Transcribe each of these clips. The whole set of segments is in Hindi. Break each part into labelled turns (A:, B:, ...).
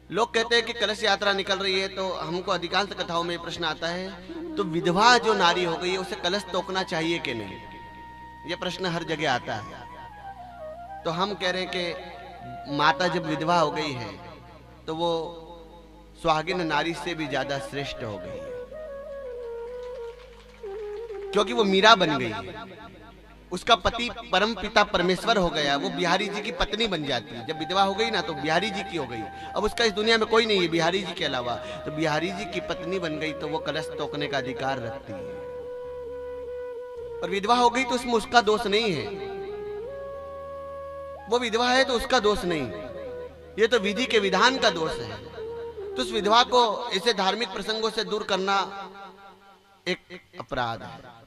A: लोग कहते हैं कि कलश यात्रा निकल रही है, तो हमको अधिकांश कथाओं में प्रश्न आता है, तो विधवा जो नारी हो गई है उसे कलश तोड़ना चाहिए कि नहीं? यह प्रश्न हर जगह आता है। तो हम कह रहे हैं कि माता जब विधवा हो गई है तो वो सुहागिन नारी से भी ज्यादा श्रेष्ठ हो गई है, क्योंकि वो मीरा बन गई है। उसका पति परम पिता परमेश्वर हो गया, वो बिहारी जी की पत्नी बन जाती है। जब विधवा हो गई ना तो बिहारी जी की हो गई। अब उसका इस दुनिया में कोई नहीं है बिहारी जी के अलावा, तो बिहारी जी की पत्नी बन गई तो वो कलश तोड़ने का अधिकार रखती है। और विधवा हो गई तो उसमें उसका दोष नहीं है, वो विधवा है तो उसका दोष नहीं, ये तो विधि के विधान का दोष है। तो उस विधवा को ऐसे धार्मिक प्रसंगों से दूर करना एक अपराध है।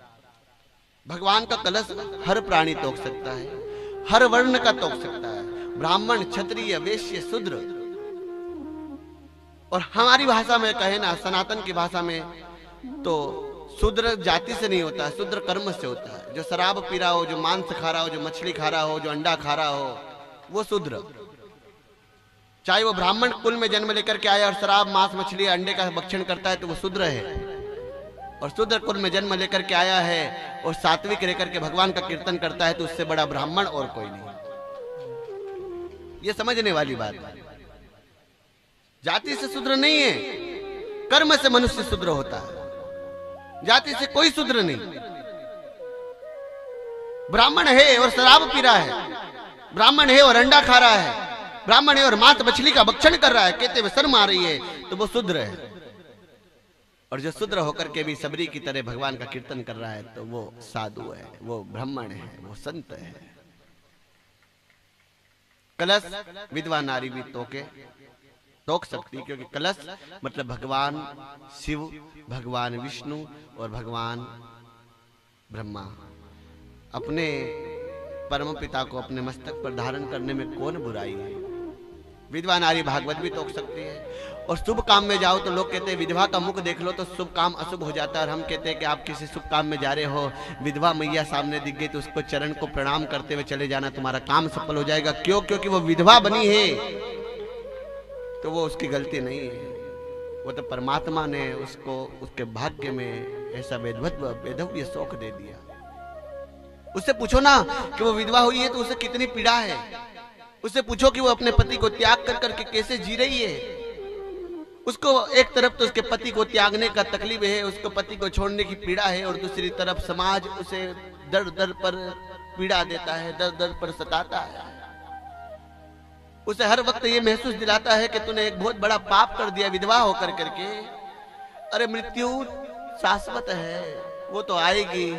A: भगवान का कलश हर प्राणी तोड़ सकता है, हर वर्ण का तोड़ सकता है, ब्राह्मण, क्षत्रिय, वैश्य, शूद्र। और हमारी भाषा में कहे ना, सनातन की भाषा में, तो शूद्र जाति से नहीं होता है, शूद्र कर्म से होता है। जो शराब पी रहा हो, जो मांस खा रहा हो, जो मछली खा रहा हो, जो अंडा खा रहा हो, वो शूद्र। चाहे वो ब्राह्मण कुल में जन्म लेकर के आया और शराब, मांस, मछली, अंडे का भक्षण करता है तो वो शूद्र है। और शूद्र कुल में जन्म लेकर के आया है और सात्विक रहकर के भगवान का कीर्तन करता है तो उससे बड़ा ब्राह्मण और कोई नहीं। ये समझने वाली बात है। जाति से शूद्र नहीं है, कर्म से मनुष्य शूद्र होता है, जाति से कोई शूद्र नहीं। ब्राह्मण है और शराब पी रहा है, ब्राह्मण है और अंडा खा रहा है, ब्राह्मण है और मांस मछली का भक्षण कर रहा है, कहते हुए शर्म आ रही है, तो वो शूद्र है। और जो शूद्र होकर के भी सबरी की तरह भगवान का कीर्तन कर रहा है तो वो साधु है, वो ब्राह्मण है, वो संत है। कलश विधवा नारी भी तोक सकती, क्योंकि कलश मतलब भगवान शिव, भगवान विष्णु और भगवान ब्रह्मा। अपने परम पिता को अपने मस्तक पर धारण करने में कौन बुराई है? विधवा नारी भागवत भी तोड़ सकती है। और शुभ काम में जाओ तो लोग कहते हैं विधवा का मुख देख लो तो शुभ काम अशुभ हो जाता है। और हम कहते हैं कि आप किसी शुभ काम में जा रहे हो, विधवा मैया सामने दिख गई तो उसको चरण को प्रणाम करते हुए चले जाना, तुम्हारा काम सफल हो जाएगा। क्यों? क्योंकि वो विधवा बनी है, तो वो उसकी गलती नहीं है, वो तो परमात्मा ने उसको उसके भाग्य में ऐसा वैधव्य शौक दे दिया। उससे पूछो ना कि वो विधवा हुई है तो उसे कितनी पीड़ा है। उससे पूछो कि वो अपने पति को त्याग कर करके कैसे जी रही है। उसको एक तरफ तो उसके पति को त्यागने का तकलीफ है, उसको पति को छोड़ने की पीड़ा है, और दूसरी तरफ समाज उसे दर दर पर पीड़ा देता है, दर दर पर सताता है। उसे हर वक्त ये महसूस दिलाता है कि तूने एक बहुत बड़ा पाप कर दिया विधवा होकर करके। अरे मृत्यु शाश्वत है, वो तो आएगी,